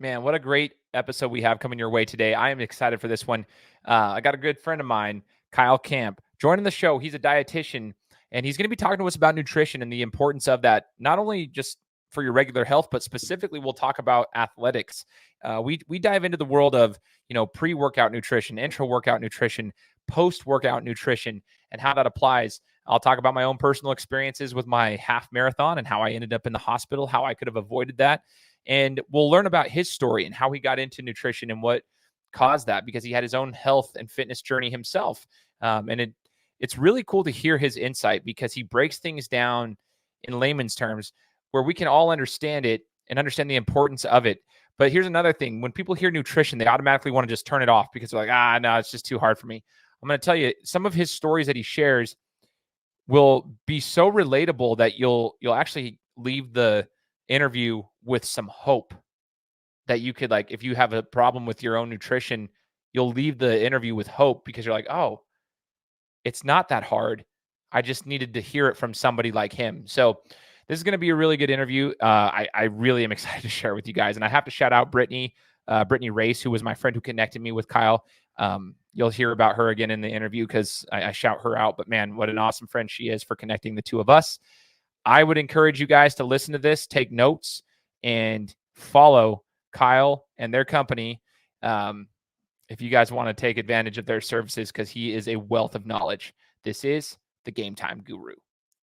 Man, what a great episode we have coming your way today. I am excited for this one. I got a good friend of mine, Kyle Kamp, joining the show. He's a dietitian, and he's going to be talking to us about nutrition and the importance of that, not only just for your regular health, but specifically we'll talk about athletics. We dive into the world of pre-workout nutrition, intra-workout nutrition, post-workout nutrition, and how that applies. I'll talk about my own personal experiences with my half marathon and how I ended up in the hospital, how I could have avoided that. And we'll learn about his story and how he got into nutrition and what caused that, because he had his own health and fitness journey himself. It's really cool to hear his insight, because he breaks things down in layman's terms where we can all understand it and understand the importance of it. But here's another thing. When people hear nutrition, they automatically want to just turn it off because they're like, no, it's just too hard for me. I'm going to tell you, some of his stories that he shares will be so relatable that you'll actually leave the interview with some hope that you could, like, if you have a problem with your own nutrition, you'll leave the interview with hope because you're like, oh, it's not that hard. I just needed to hear it from somebody like him. So this is going to be a really good interview. I really am excited to share with you guys. And I have to shout out Brittany Race, who was my friend who connected me with Kyle. You'll hear about her again in the interview because I shout her out. But man, what an awesome friend she is for connecting the two of us. I would encourage you guys to listen to this, take notes, and follow Kyle and their company if you guys want to take advantage of their services, because he is a wealth of knowledge. This is the Gametime Guru.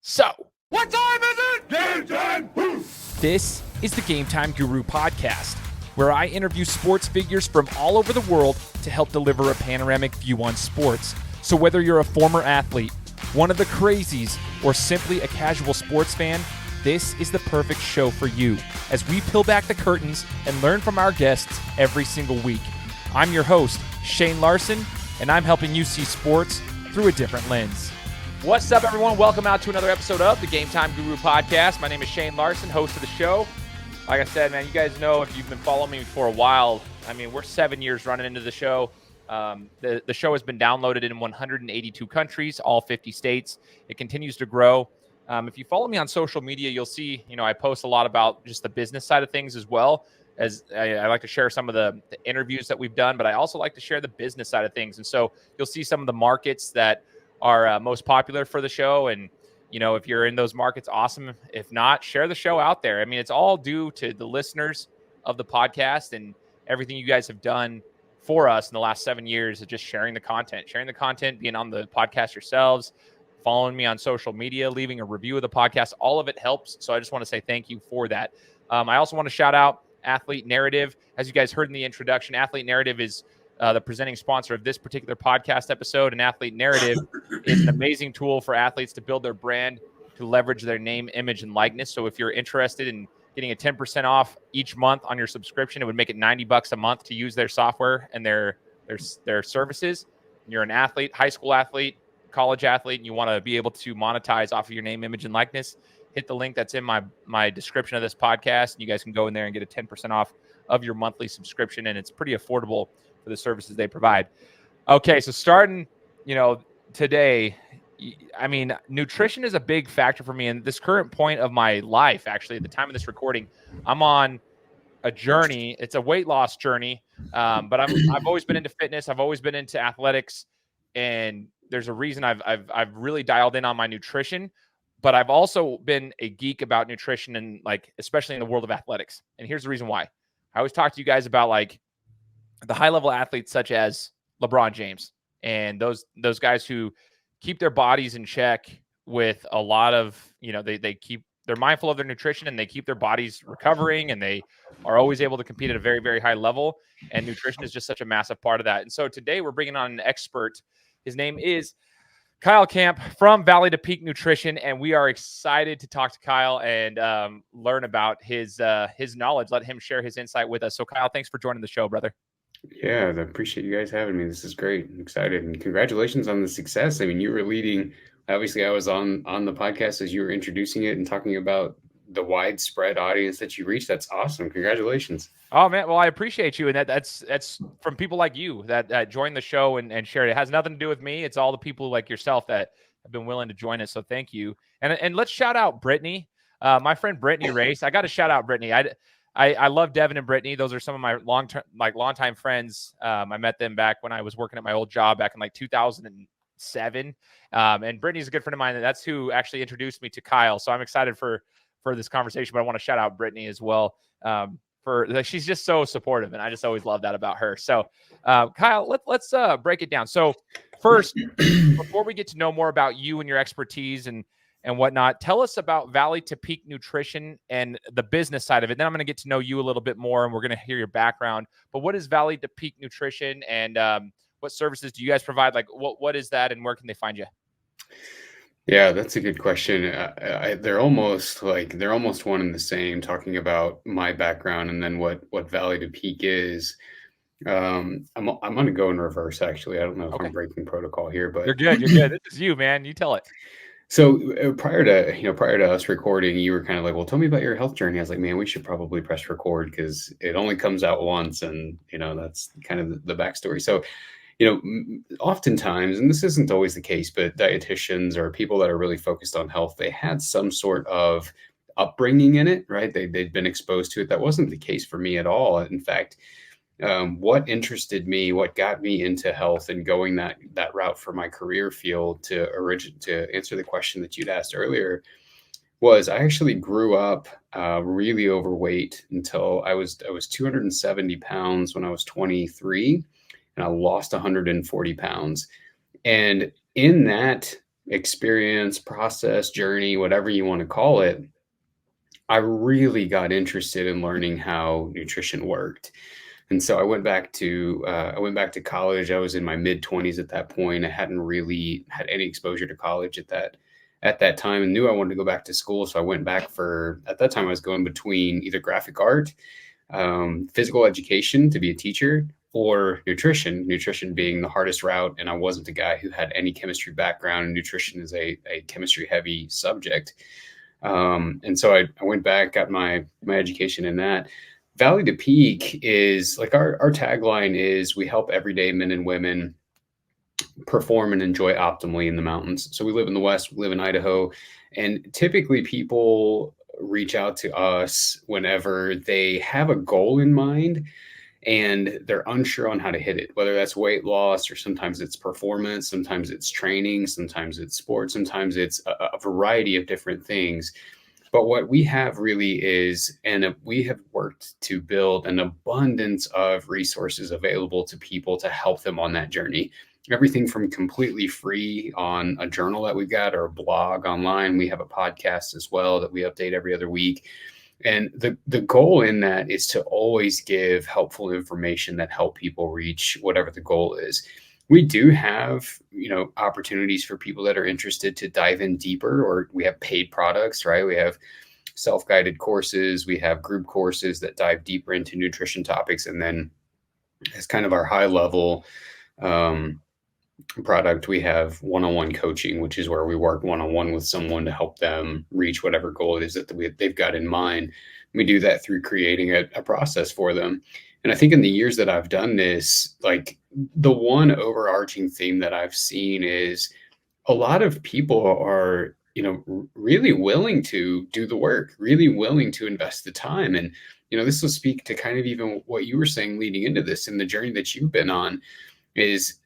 So, what time is it? Game time! This is the Gametime Guru podcast, where I interview sports figures from all over the world to help deliver a panoramic view on sports. So whether you're a former athlete, one of the crazies, or simply a casual sports fan, this is the perfect show for you as we peel back the curtains and learn from our guests every single week. I'm your host, Shane Larson, and I'm helping you see sports through a different lens. What's up, everyone? Welcome out to another episode of the Gametime Guru podcast. My name is Shane Larson, host of the show. Like I said, man, you guys know, if you've been following me for a while, I mean, we're 7 years running into the show. The show has been downloaded in 182 countries, all 50 states. It continues to grow. If you follow me on social media, you'll see, I post a lot about just the business side of things, as well as I like to share some of the interviews that we've done, but I also like to share the business side of things. And so you'll see some of the markets that are most popular for the show. And, if you're in those markets, awesome. If not, share the show out there. I mean, it's all due to the listeners of the podcast and everything you guys have done for us in the last 7 years of just sharing the content, being on the podcast yourselves, following me on social media, leaving a review of the podcast. All of it helps. So I just want to say thank you for that. I also want to shout out Athlete Narrative. As you guys heard in the introduction, Athlete Narrative is the presenting sponsor of this particular podcast episode. And Athlete Narrative is an amazing tool for athletes to build their brand, to leverage their name, image, and likeness. So if you're interested in getting a 10% off each month on your subscription, it would make it $90 a month to use their software and their services. You're an athlete, high school athlete, college athlete, and you want to be able to monetize off of your name, image, and likeness, hit the link that's in my description of this podcast, and you guys can go in there and get a 10% off of your monthly subscription, and it's pretty affordable for the services they provide. Okay, so starting, today, I mean, nutrition is a big factor for me. And this current point of my life, actually, at the time of this recording, I'm on a journey. It's a weight loss journey, but I've always been into fitness. I've always been into athletics, and there's a reason I've really dialed in on my nutrition. But I've also been a geek about nutrition, and especially in the world of athletics. And here's the reason why. I always talk to you guys about the high level athletes such as LeBron James and those guys who keep their bodies in check with a lot of, they're mindful of their nutrition, and they keep their bodies recovering, and they are always able to compete at a very, very high level. And nutrition is just such a massive part of that. And so today we're bringing on an expert. His name is Kyle Kamp from Valley to Peak Nutrition, and we are excited to talk to Kyle and learn about his knowledge. Let him share his insight with us. So Kyle, thanks for joining the show, brother. Yeah, I appreciate you guys having me. This is great. I'm excited, and congratulations on the success. I mean, you were leading. Obviously, I was on the podcast as you were introducing it and talking about the widespread audience that you reached. That's awesome. Congratulations. Oh man, well, I appreciate you, and that's from people like you that joined the show and shared it. It has nothing to do with me. It's all the people like yourself that have been willing to join us. So thank you, and let's shout out Brittany, my friend Brittany Race. I got to shout out Brittany. I love Devin and Brittany. Those are some of my longtime friends. I met them back when I was working at my old job back in like 2007. And Brittany's a good friend of mine. And that's who actually introduced me to Kyle. So I'm excited for this conversation, but I want to shout out Brittany as well. She's just so supportive, and I just always love that about her. So, Kyle, let's break it down. So, first, before we get to know more about you and your expertise and whatnot, tell us about Valley to Peak Nutrition and the business side of it. Then I'm going to get to know you a little bit more, and we're going to hear your background. But what is Valley to Peak Nutrition, and what services do you guys provide? Like, what is that, and where can they find you? Yeah, that's a good question. They're almost one and the same. Talking about my background and then what Valley to Peak is. I'm going to go in reverse. Actually, I don't know if I'm breaking protocol here, but you're good. You're good. This is you, man. You tell it. So prior to us recording, you were kind of like, well, tell me about your health journey. I was like, man, we should probably press record because it only comes out once, and that's kind of the backstory. So oftentimes, and this isn't always the case, but dietitians or people that are really focused on health, they had some sort of upbringing in it, right? They'd been exposed to it. That wasn't the case for me at all. In fact, what interested me, what got me into health and going that route for my career field to answer the question that you'd asked earlier, was I actually grew up really overweight until I was 270 pounds when I was 23. And I lost 140 pounds. And in that experience, process, journey, whatever you want to call it, I really got interested in learning how nutrition worked. And so I went back to college. I was in my mid-20s at that point. I hadn't really had any exposure to college at that time, and knew I wanted to go back to school. So I went back at that time I was going between either graphic art, physical education to be a teacher, or nutrition being the hardest route. And I wasn't a guy who had any chemistry background, and nutrition is a chemistry heavy subject. And so I went back, got my education in that. Valley to Peak is like our tagline is, we help everyday men and women perform and enjoy optimally in the mountains. So we live in the West, we live in Idaho, and typically people reach out to us whenever they have a goal in mind and they're unsure on how to hit it, whether that's weight loss, or sometimes it's performance, sometimes it's training, sometimes it's sports, sometimes it's a variety of different things. But what we have really is, and we have worked to build an abundance of resources available to people to help them on that journey. Everything from completely free on a journal that we've got, or a blog online. We have a podcast as well that we update every other week. And the goal in that is to always give helpful information that help people reach whatever the goal is. We do have, opportunities for people that are interested to dive in deeper, or we have paid products, right? We have self-guided courses. We have group courses that dive deeper into nutrition topics. And then as kind of our high level product, we have one-on-one coaching, which is where we work one-on-one with someone to help them reach whatever goal it is that they've got in mind. We do that through creating a process for them. And I think in the years that I've done this, like, the one overarching theme that I've seen is a lot of people are, really willing to do the work, really willing to invest the time. And, this will speak to kind of even what you were saying leading into this, and the journey that you've been on, is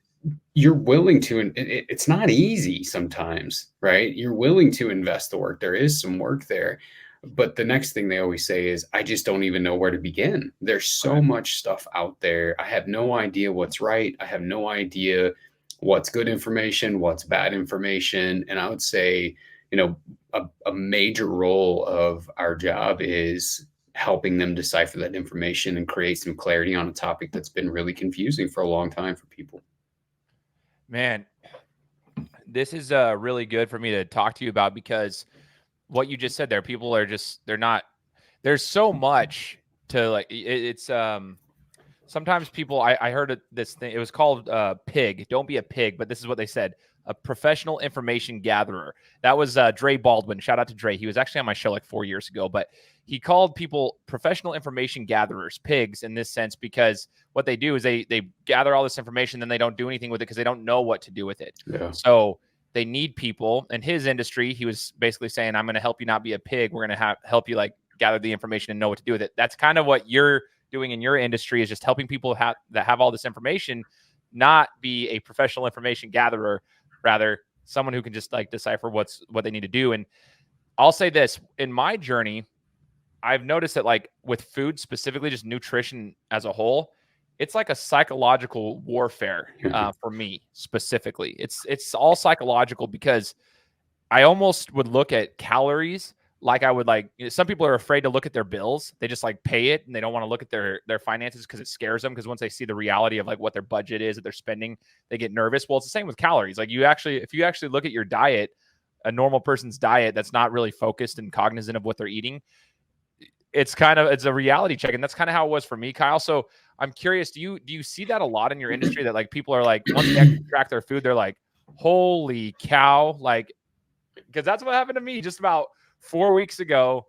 you're willing to, and it's not easy sometimes, right? You're willing to invest the work. There is some work there. But the next thing they always say is, I just don't even know where to begin. There's so much stuff out there. I have no idea what's right. I have no idea what's good information, what's bad information. And I would say, a major role of our job is helping them decipher that information and create some clarity on a topic that's been really confusing for a long time for people. Man, this is really good for me to talk to you about, because what you just said there, people are just, there's so much to, like, it's sometimes people, I heard this thing, it was called PIG, don't be a pig, but this is what they said: a professional information gatherer. That was Dre Baldwin. Shout out to Dre. He was actually on my show like 4 years ago, but he called people professional information gatherers, pigs, in this sense, because what they do is they gather all this information, then they don't do anything with it because they don't know what to do with it. Yeah. So they need people. In his industry, he was basically saying, I'm going to help you not be a pig. We're going to help you, like, gather the information and know what to do with it. That's kind of what you're doing in your industry, is just helping people that have all this information not be a professional information gatherer, rather someone who can just like decipher what they need to do. And I'll say this, in my journey, I've noticed that like with food specifically, just nutrition as a whole, it's like a psychological warfare for me specifically. It's all psychological, because I almost would look at calories like I would like, some people are afraid to look at their bills. They just like pay it and they don't want to look at their finances because it scares them. Because once they see the reality of like what their budget is that they're spending, they get nervous. Well, it's the same with calories. Like if you actually look at your diet, a normal person's diet that's not really focused and cognizant of what they're eating, it's a reality check. And that's kind of how it was for me, Kyle. So I'm curious, do you see that a lot in your industry, that like people are like, once they actually track their food, they're like, holy cow, like, because that's what happened to me just about 4 weeks ago.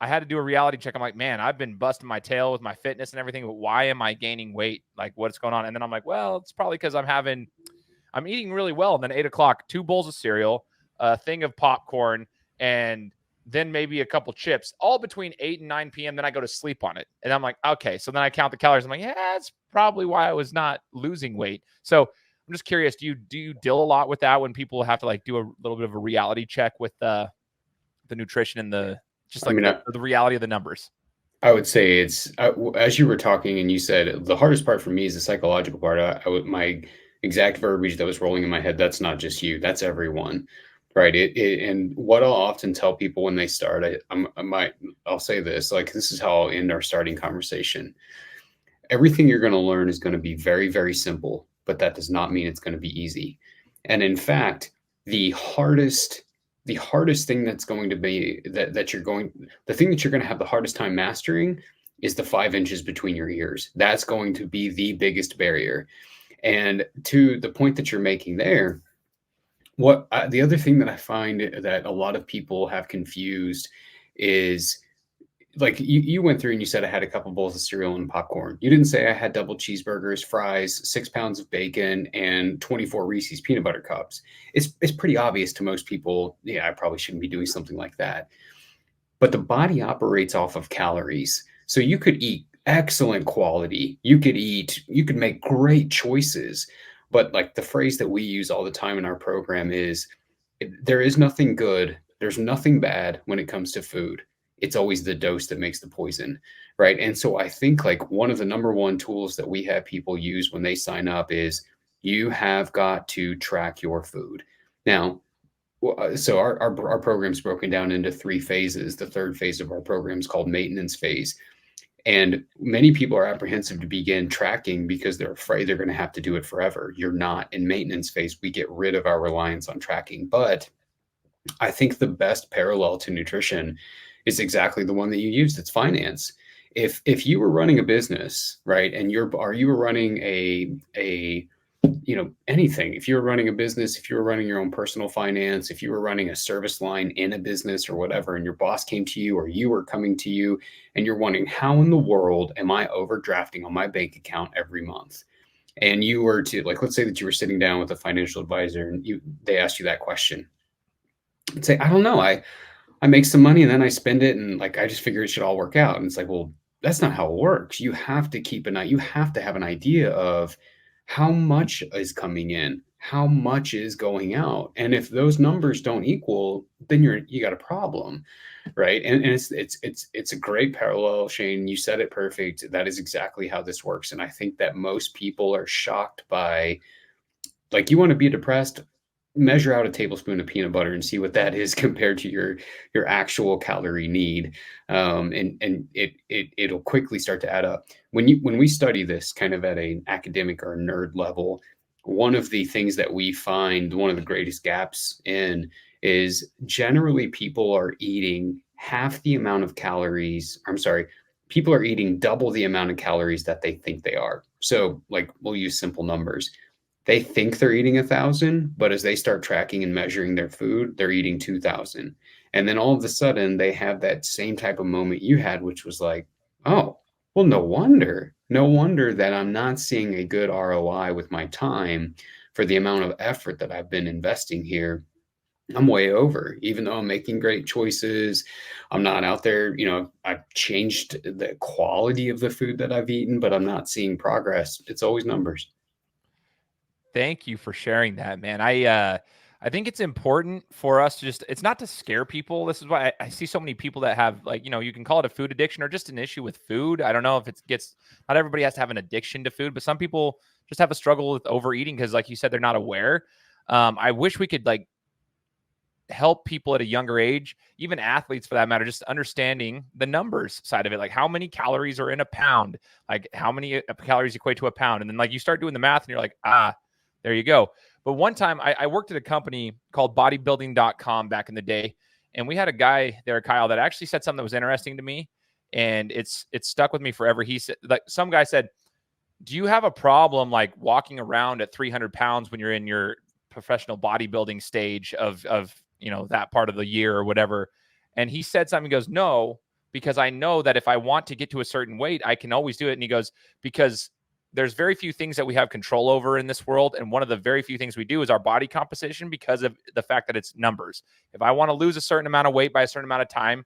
I had to do a reality check. I'm like, man, I've been busting my tail with my fitness and everything, but why am I gaining weight? Like, what's going on? And then I'm like, well, it's probably because I'm eating really well. And then 8 o'clock, 2 bowls of cereal, a thing of popcorn, and then maybe a couple chips, all between 8 and 9 p.m. Then I go to sleep on it. And I'm like, okay. So then I count the calories. I'm like, yeah, that's probably why I was not losing weight. So I'm just curious, do you deal a lot with that when people have to like do a little bit of a reality check with the nutrition and the reality of the numbers? I would say it's, as you were talking and you said, the hardest part for me is the psychological part. My exact verbiage that was rolling in my head, that's not just you, that's everyone. Right. And what I'll often tell people when they start, I'll say this, like, this is how I'll end our starting conversation. Everything you're going to learn is going to be very, very simple, but that does not mean it's going to be easy. And in fact, the hardest thing that's going to be the thing that you're going to have the hardest time mastering is the 5 inches between your ears. That's going to be the biggest barrier. And to the point that you're making there, the other thing that I find that a lot of people have confused is, like, you went through and you said I had a couple bowls of cereal and popcorn. You didn't say I had double cheeseburgers, fries, 6 pounds of bacon, and 24 Reese's peanut butter cups. It's pretty obvious to most people, yeah, I probably shouldn't be doing something like that. But the body operates off of calories. So you could eat excellent quality. You could make great choices. But like the phrase that we use all the time in our program is, there is nothing good, there's nothing bad when it comes to food. It's always the dose that makes the poison, right? And so I think like one of the number one tools that we have people use when they sign up is, you have got to track your food. Now, so our program's broken down into 3 phases. The third phase of our program is called maintenance phase. And many people are apprehensive to begin tracking because they're afraid they're going to have to do it forever. You're not. In maintenance phase, we get rid of our reliance on tracking. But I think the best parallel to nutrition is exactly the one that you used. It's finance. If you were running a business, right, and you were running anything, if you were running a business, if you were running your own personal finance, if you were running a service line in a business or whatever, and your boss came to you or you were coming to you and you're wondering, how in the world am I overdrafting on my bank account every month? And you were to, like, let's say that you were sitting down with a financial advisor and they asked you that question. I'd say, I don't know. I make some money and then I spend it, and like, I just figure it should all work out. And it's like, well, that's not how it works. You have to you have to have an idea of how much is coming in, how much is going out. And if those numbers don't equal, then you got a problem, right? And it's a great parallel, Shane. You said it perfect. That is exactly how this works. And I think that most people are shocked by, like, you want to be depressed, measure out a tablespoon of peanut butter and see what that is compared to your actual calorie need. And it'll quickly start to add up. When we study this kind of at an academic or nerd level, one of the things that we find, one of the greatest gaps in, is generally people are eating half the amount of calories. I'm sorry, people are eating double the amount of calories that they think they are. So, like, we'll use simple numbers. They think they're eating 1,000, but as they start tracking and measuring their food, they're eating 2,000. And then all of a sudden they have that same type of moment you had, which was like, oh, well, no wonder that I'm not seeing a good ROI with my time for the amount of effort that I've been investing here. I'm way over, even though I'm making great choices. I'm not out there, I've changed the quality of the food that I've eaten, but I'm not seeing progress. It's always numbers. Thank you for sharing that, man. I think it's important for us to just, it's not to scare people. This is why I see so many people that have, like, you can call it a food addiction or just an issue with food. I don't know if not everybody has to have an addiction to food, but some people just have a struggle with overeating because, like you said, they're not aware. I wish we could like help people at a younger age, even athletes for that matter, just understanding the numbers side of it, like how many calories are in a pound, like how many calories equate to a pound. And then like you start doing the math and you're like, there you go. But one time I worked at a company called bodybuilding.com back in the day. And we had a guy there, Kyle, that actually said something that was interesting to me. And it's stuck with me forever. He said, like, some guy said, do you have a problem like walking around at 300 pounds when you're in your professional bodybuilding stage of that part of the year or whatever? And he said something. He goes, no, because I know that if I want to get to a certain weight, I can always do it. And he goes, because there's very few things that we have control over in this world. And one of the very few things we do is our body composition, because of the fact that it's numbers. If I want to lose a certain amount of weight by a certain amount of time,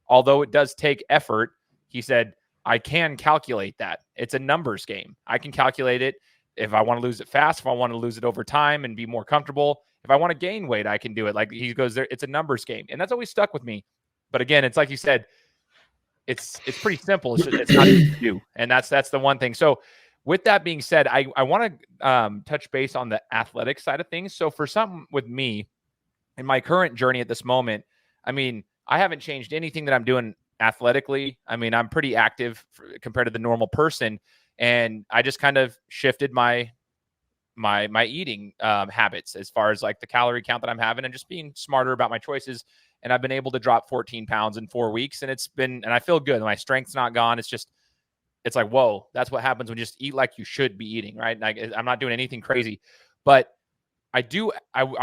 although it does take effort, he said, I can calculate that. It's a numbers game. I can calculate it if I want to lose it fast, if I want to lose it over time and be more comfortable. If I want to gain weight, I can do it. Like he goes there, it's a numbers game. And that's always stuck with me. But again, it's like you said, it's pretty simple. It's not easy to do. And that's the one thing. So with that being said, I want to touch base on the athletic side of things. So for something with me in my current journey at this moment, I mean, I haven't changed anything that I'm doing athletically. I mean, I'm pretty active compared to the normal person. And I just kind of shifted my eating habits as far as like the calorie count that I'm having and just being smarter about my choices. And I've been able to drop 14 pounds in 4 weeks. And I feel good. My strength's not gone. It's like, whoa, that's what happens when you just eat like you should be eating, right? Like, I'm not doing anything crazy, but I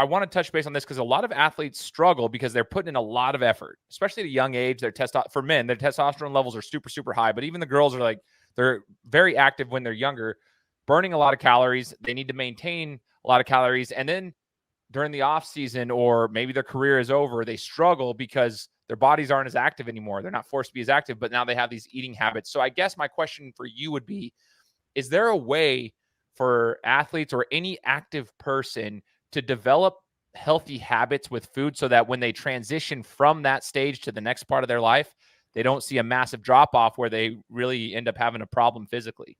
want to touch base on this because a lot of athletes struggle because they're putting in a lot of effort, especially at a young age. For men, their testosterone levels are super, super high, but even the girls are like, they're very active when they're younger, burning a lot of calories. They need to maintain a lot of calories. And then during the off season, or maybe their career is over, they struggle because their bodies aren't as active anymore. They're not forced to be as active, but now they have these eating habits. So I guess my question for you would be, is there a way for athletes or any active person to develop healthy habits with food so that when they transition from that stage to the next part of their life, they don't see a massive drop off where they really end up having a problem physically?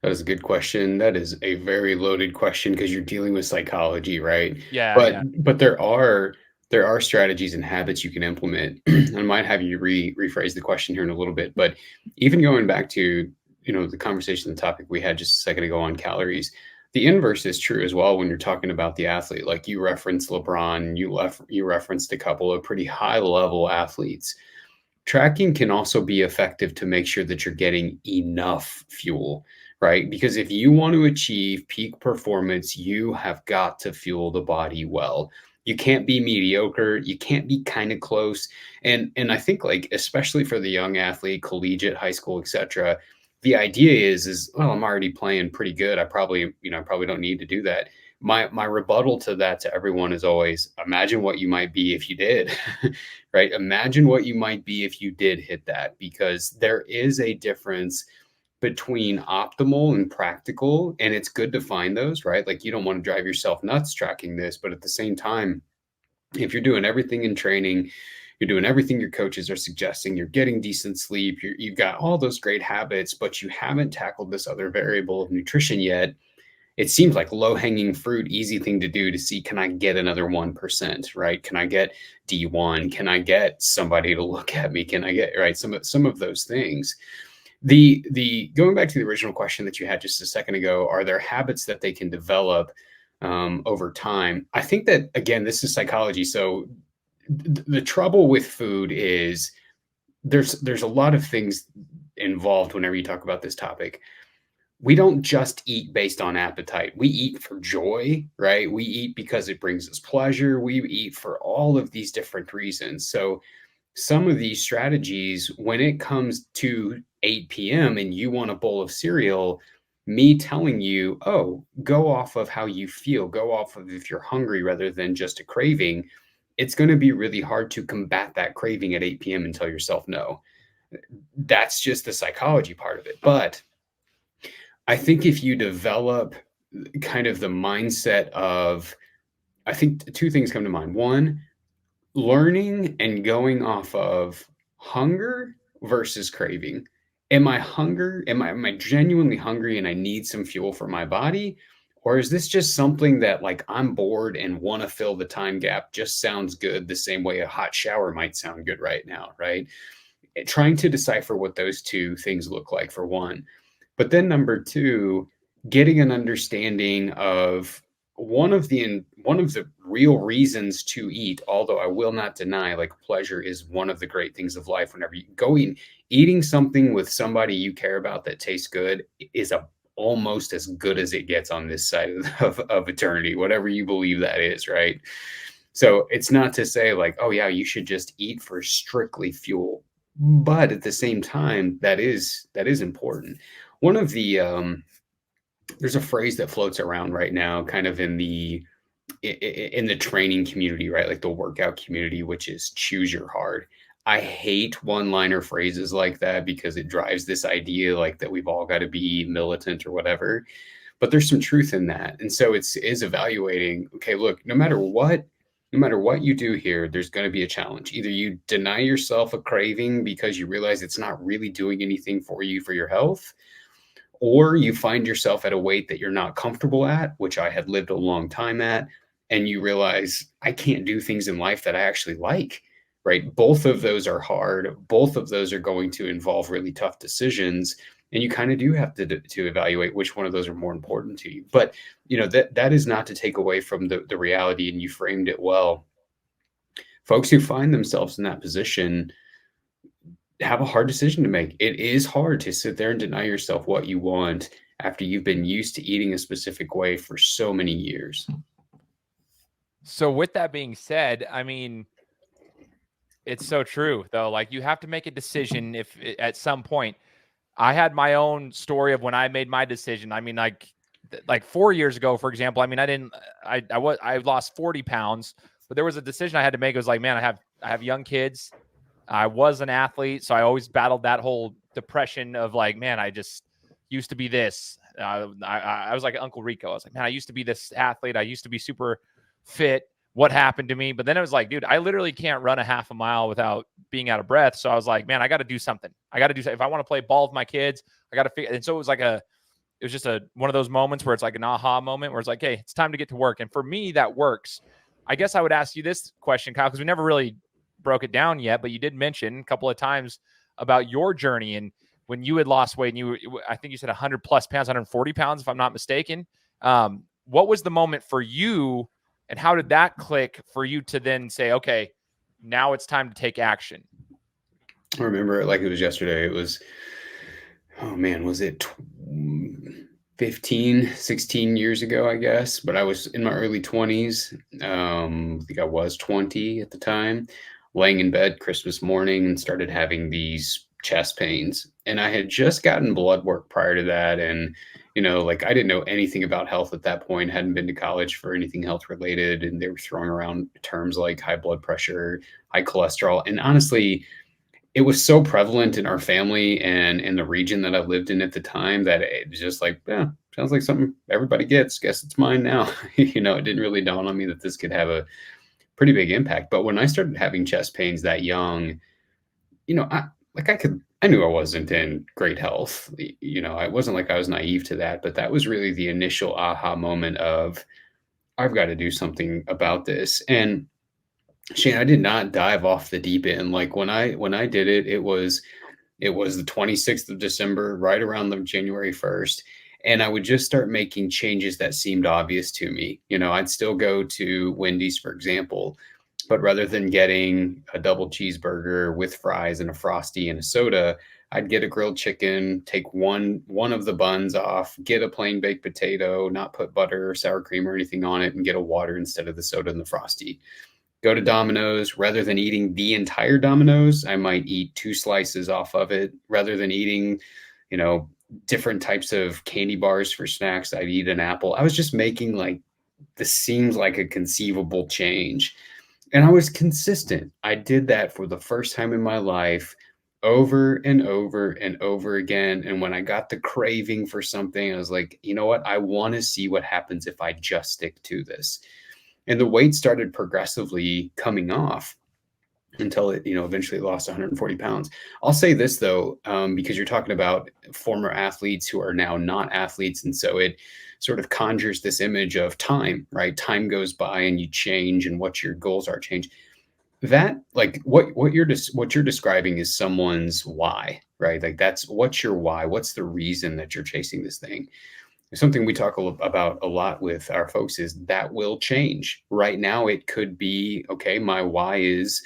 That is a good question. That is a very loaded question because you're dealing with psychology, right? Yeah, But yeah. but there are strategies and habits you can implement. I might have you rephrase the question here in a little bit, but even going back to the conversation, the topic we had just a second ago on calories, the inverse is true as well when you're talking about the athlete. Like you referenced LeBron, you referenced a couple of pretty high level athletes. Tracking can also be effective to make sure that you're getting enough fuel, right? Because if you want to achieve peak performance, you have got to fuel the body well. You can't be mediocre, you can't be kind of close. And I think, like, especially for the young athlete, collegiate, high school, etc., the idea is well, I'm already playing pretty good. I probably don't need to do that. My rebuttal to that to everyone is always imagine what you might be if you did. Right? Imagine what you might be if you did hit that, because there is a difference between optimal and practical. And it's good to find those, right? Like you don't want to drive yourself nuts tracking this, but at the same time, if you're doing everything in training, you're doing everything your coaches are suggesting, you're getting decent sleep, you've got all those great habits, but you haven't tackled this other variable of nutrition yet, it seems like low hanging fruit, easy thing to do to see, can I get another 1%, right? Can I get D1? Can I get somebody to look at me? Can I get, right? Some of those things. The going back to the original question that you had just a second ago, are there habits that they can develop over time? I think that, again, this is psychology. So the trouble with food is there's a lot of things involved whenever you talk about this topic. We don't just eat based on appetite. We eat for joy, right? We eat because it brings us pleasure. We eat for all of these different reasons. So some of these strategies, when it comes to 8 p.m. and you want a bowl of cereal, me telling you, oh, go off of how you feel, go off of if you're hungry rather than just a craving, it's going to be really hard to combat that craving at 8 p.m. and tell yourself no. That's just the psychology part of it. But I think if you develop kind of the mindset of, I think two things come to mind. One, learning and going off of hunger versus craving. Am I genuinely hungry and I need some fuel for my body? Or is this just something that like I'm bored and want to fill the time gap just sounds good the same way a hot shower might sound good right now, right? Trying to decipher what those two things look like for one. But then number two, getting an understanding of one of the real reasons to eat, although I will not deny like pleasure is one of the great things of life. Whenever you go eating something with somebody you care about that tastes good is a almost as good as it gets on this side of eternity, whatever you believe that is, right? So it's not to say like, oh yeah, you should just eat for strictly fuel, but at the same time, that is important. One of the there's a phrase that floats around right now, kind of in the training community, right? Like the workout community, which is choose your hard. I hate one-liner phrases like that because it drives this idea like that we've all got to be militant or whatever. But there's some truth in that. And so is evaluating, okay, look, no matter what you do here, there's going to be a challenge. Either you deny yourself a craving because you realize it's not really doing anything for you for your health, or you find yourself at a weight that you're not comfortable at, which I had lived a long time at, and you realize I can't do things in life that I actually like, right? Both of those are hard. Both of those are going to involve really tough decisions. And you kind of do have to evaluate which one of those are more important to you. But that is not to take away from the reality, and you framed it well. Folks who find themselves in that position have a hard decision to make. It is hard to sit there and deny yourself what you want after you've been used to eating a specific way for so many years. So with that being said, I mean, it's so true though. Like you have to make a decision if at some point. I had my own story of when I made my decision. I mean, like 4 years ago, for example, I mean, I lost 40 pounds, but there was a decision I had to make. It was like, man, I have young kids. I was an athlete, so I always battled that whole depression of like, man, I just used to be this. I was like Uncle Rico. I was like, man, I used to be this athlete. I used to be super fit. What happened to me? But then it was like, dude, I literally can't run a half a mile without being out of breath. So I was like, man, I got to do something. I got to do something. If I want to play ball with my kids, I got to figure. And so it was just one of those moments where it's like an aha moment where it's like, hey, it's time to get to work. And for me, that works. I guess I would ask you this question, Kyle, because we never really broke it down yet, but you did mention a couple of times about your journey and when you had lost weight and I think you said 100 plus pounds, 140 pounds, if I'm not mistaken. What was the moment for you? And how did that click for you to then say, okay, now it's time to take action? I remember it like it was yesterday. It was, oh man, was it 15, 16 years ago, I guess? But I was in my early 20s. I think I was 20 at the time, laying in bed Christmas morning and started having these chest pains. And I had just gotten blood work prior to that. And like I didn't know anything about health at that point, hadn't been to college for anything health related. And they were throwing around terms like high blood pressure, high cholesterol. And honestly, it was so prevalent in our family and in the region that I lived in at the time that it was just like, yeah, sounds like something everybody gets. Guess it's mine now. It didn't really dawn on me that this could have a pretty big impact. But when I started having chest pains that young, I knew I wasn't in great health. I wasn't like I was naive to that, but that was really the initial aha moment of I've got to do something about this. And Shane, I did not dive off the deep end. Like when I did it, it was the 26th of December, right around the January 1st. And I would just start making changes that seemed obvious to me. I'd still go to Wendy's, for example, but rather than getting a double cheeseburger with fries and a Frosty and a soda, I'd get a grilled chicken, take one of the buns off, get a plain baked potato, not put butter or sour cream or anything on it, and get a water instead of the soda and the Frosty. Go to Domino's. Rather than eating the entire Domino's, I might eat 2 slices off of it. Rather than eating, different types of candy bars for snacks. I'd eat an apple. I was just making like, this seems like a conceivable change. And I was consistent. I did that for the first time in my life over and over and over again. And when I got the craving for something, I was like, you know what? I want to see what happens if I just stick to this. And the weight started progressively coming off until it, eventually lost 140 pounds. I'll say this though, because you're talking about former athletes who are now not athletes. And so it sort of conjures this image of time, right? Time goes by and you change and what your goals are change. That like what you're describing is someone's why, right? Like that's what's your why? What's the reason that you're chasing this thing? Something we talk about a lot with our folks is that will change. Right now, it could be, okay, my why is,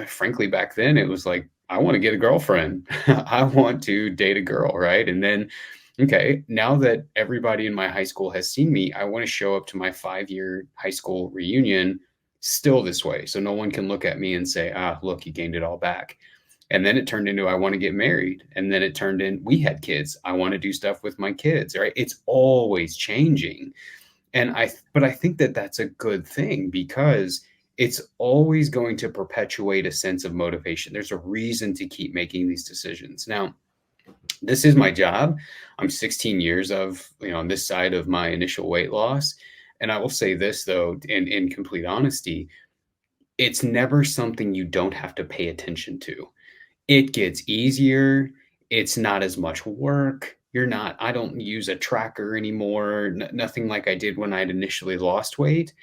frankly, back then it was like, I want to get a girlfriend. I want to date a girl, right? And then, okay, now that everybody in my high school has seen me, I want to show up to my 5-year high school reunion still this way. So no one can look at me and say, look, you gained it all back. And then it turned into, I want to get married. And then it turned in, we had kids. I want to do stuff with my kids, right? It's always changing. But I think that that's a good thing because it's always going to perpetuate a sense of motivation. There's a reason to keep making these decisions. Now, this is my job. I'm 16 years on this side of my initial weight loss. And I will say this though, in complete honesty, it's never something you don't have to pay attention to. It gets easier. It's not as much work. I don't use a tracker anymore, nothing like I did when I'd initially lost weight,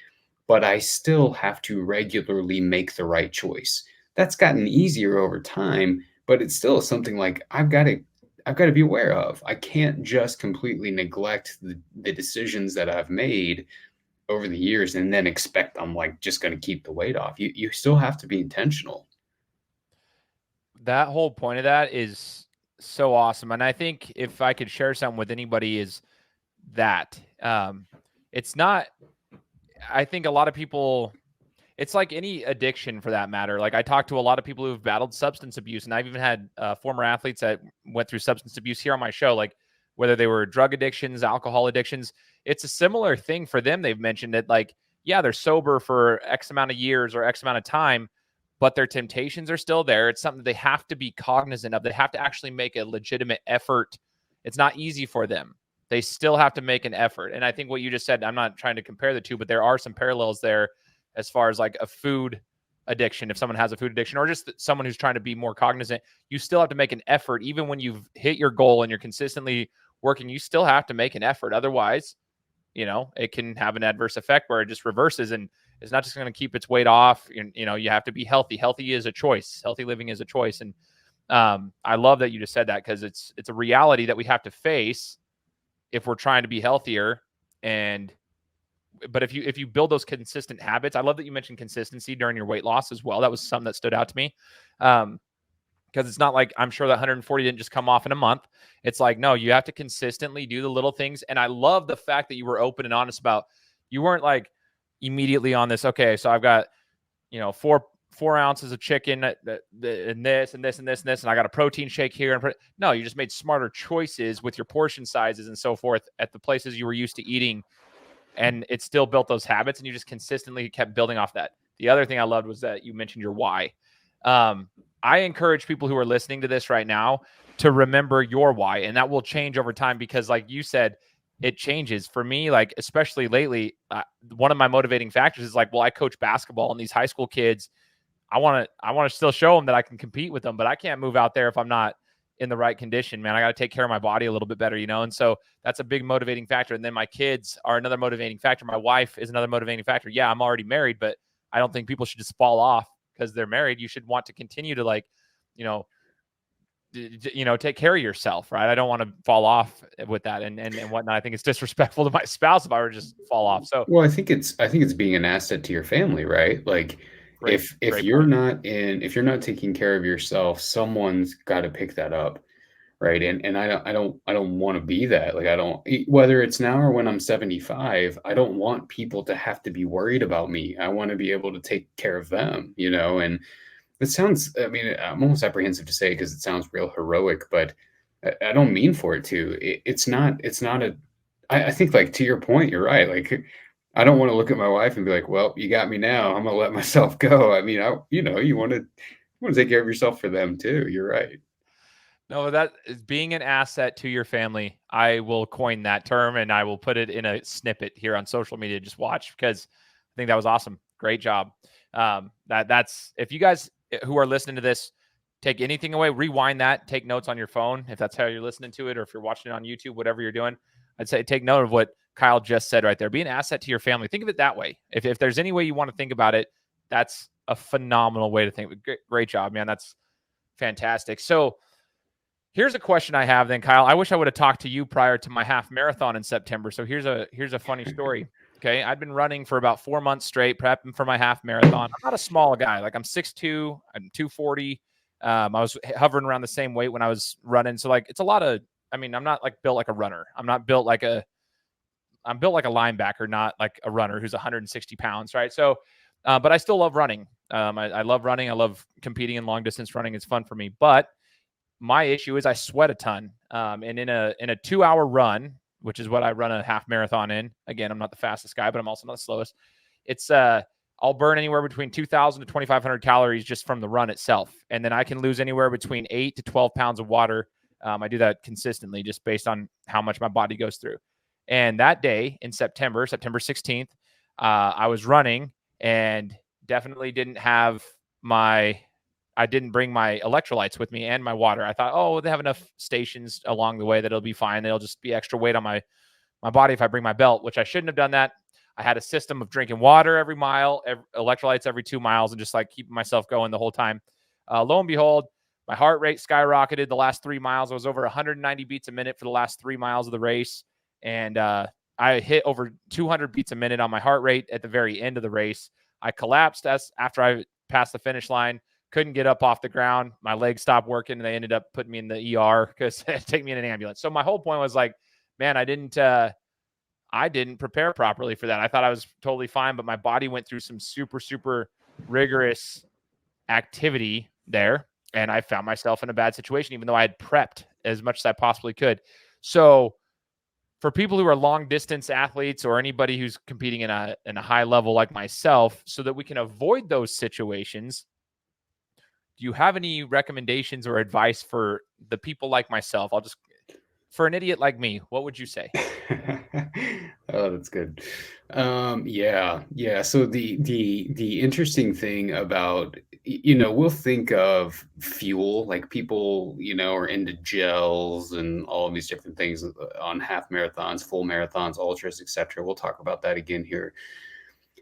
but I still have to regularly make the right choice. That's gotten easier over time, but it's still something like I've got to be aware of. I can't just completely neglect the decisions that I've made over the years and then expect I'm like just going to keep the weight off. You still have to be intentional. That whole point of that is so awesome. And I think if I could share something with anybody is that it's not, I think a lot of people, it's like any addiction for that matter. Like I talked to a lot of people who've battled substance abuse, and I've even had former athletes that went through substance abuse here on my show, like whether they were drug addictions, alcohol addictions. It's a similar thing for them. They've mentioned it like, yeah, they're sober for X amount of years or X amount of time, but their temptations are still there. It's something they have to be cognizant of. They have to actually make a legitimate effort. It's not easy for them. They still have to make an effort. And I think what you just said, I'm not trying to compare the two, but there are some parallels there as far as like a food addiction. If someone has a food addiction or just someone who's trying to be more cognizant, you still have to make an effort. Even when you've hit your goal and you're consistently working, you still have to make an effort. Otherwise, it can have an adverse effect where it just reverses and it's not just going to keep its weight off. You have to be healthy. Healthy is a choice. Healthy living is a choice. And I love that you just said that because it's a reality that we have to face if we're trying to be healthier. But if you build those consistent habits, I love that you mentioned consistency during your weight loss as well. That was something that stood out to me. Because it's not like I'm sure that 140 didn't just come off in a month. It's like, no, you have to consistently do the little things. And I love the fact that you were open and honest about, you weren't like immediately on this. Okay, so I've got, 4 ounces of chicken and this and this and this and this, and I got a protein shake here. No, you just made smarter choices with your portion sizes and so forth at the places you were used to eating. And it still built those habits and you just consistently kept building off that. The other thing I loved was that you mentioned your why. I encourage people who are listening to this right now to remember your why, and that will change over time because like you said, it changes for me. Like, especially lately, one of my motivating factors is like, well, I coach basketball and these high school kids, I want to still show them that I can compete with them, but I can't move out there if I'm not in the right condition, man. I got to take care of my body a little bit better, And so that's a big motivating factor. And then my kids are another motivating factor. My wife is another motivating factor. Yeah, I'm already married, but I don't think people should just fall off because they're married. You should want to continue to take care of yourself, right? I don't want to fall off with that and whatnot. I think it's disrespectful to my spouse if I were to just fall off. So, well, I think it's being an asset to your family, right? Like if you're not taking care of yourself, someone's got to pick that up. Right. And I don't want to be that. Like, whether it's now or when I'm 75, I don't want people to have to be worried about me. I want to be able to take care of them, and it sounds, I'm almost apprehensive to say because it sounds real heroic, but I don't mean for it to. It's not. I think, like, to your point, you're right. Like, I don't want to look at my wife and be like, "Well, you got me now. I'm gonna let myself go." I mean, you want to take care of yourself for them too. You're right. No, that is being an asset to your family. I will coin that term and I will put it in a snippet here on social media. Just watch, because I think that was awesome. Great job. That's if you guys who are listening to this take anything away, rewind that, take notes on your phone if that's how you're listening to it, or if you're watching it on YouTube, whatever you're doing. I'd say take note of what Kyle just said right there. Be an asset to your family. Think of it that way. If there's any way you want to think about it, that's a phenomenal way to think. Great job, man. That's fantastic. So here's a question I have then, Kyle. I wish I would have talked to you prior to my half marathon in September. So here's a funny story. Okay. I'd been running for about 4 months straight, prepping for my half marathon. I'm not a small guy. Like, I'm 6'2", I'm 240. I was hovering around the same weight when I was running. So, like, it's a lot of, I mean, I'm not like built like a runner. I'm built like a linebacker, not like a runner who's 160 pounds. Right. So, but I still love running. I love running. I love competing in long distance running. It's fun for me. But my issue is I sweat a ton. And in a 2-hour run, which is what I run a half marathon in. Again, I'm not the fastest guy, but I'm also not the slowest. It's I'll burn anywhere between 2,000 to 2,500 calories just from the run itself, and then I can lose anywhere between 8 to 12 pounds of water. I do that consistently, just based on how much my body goes through. And that day in September 16th, I was running and definitely didn't have I didn't bring my electrolytes with me and my water. I thought, oh, they have enough stations along the way that it'll be fine. It'll just be extra weight on my body if I bring my belt, which I shouldn't have done that. I had a system of drinking water every mile, electrolytes every 2 miles, and just like keeping myself going the whole time. Lo and behold, my heart rate skyrocketed the last 3 miles. I was over 190 beats a minute for the last 3 miles of the race. And I hit over 200 beats a minute on my heart rate at the very end of the race. I collapsed after I passed the finish line. Couldn't get up off the ground. My legs stopped working, and they ended up putting me in the ER because they had to take me in an ambulance. So my whole point was like, man, I didn't prepare properly for that. I thought I was totally fine, but my body went through some super, super rigorous activity there, and I found myself in a bad situation, even though I had prepped as much as I possibly could. So for people who are long distance athletes or anybody who's competing in a high level like myself, so that we can avoid those situations, do you have any recommendations or advice for the people like myself? For an idiot like me, what would you say? Oh, that's good. Yeah. So the interesting thing about, we'll think of fuel, like people, are into gels and all of these different things on half marathons, full marathons, ultras, etc. We'll talk about that again here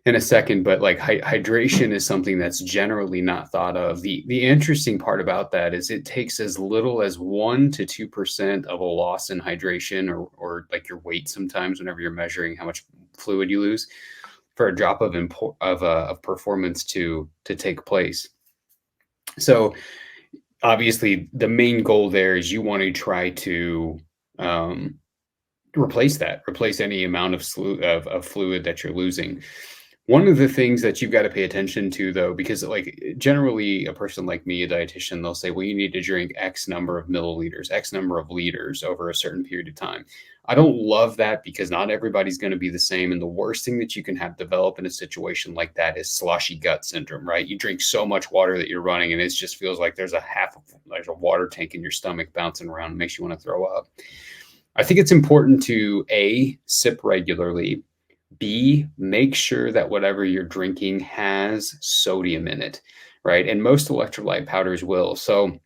in a second, but like hydration is something that's generally not thought of. The interesting part about that is it takes as little as 1 to 2% of a loss in hydration, or like your weight sometimes whenever you're measuring how much fluid you lose, for a drop of performance to take place. So obviously the main goal there is you want to try to replace any amount of fluid that you're losing. One of the things that you've got to pay attention to, though, because like generally a person like me, a dietitian, they'll say, well, you need to drink X number of milliliters, X number of liters over a certain period of time. I don't love that, because not everybody's going to be the same. And the worst thing that you can have develop in a situation like that is sloshy gut syndrome, right? You drink so much water that you're running, and it just feels like there's a water tank in your stomach bouncing around. It makes you want to throw up. I think it's important to A, sip regularly. B, make sure that whatever you're drinking has sodium in it, right? And most electrolyte powders will. So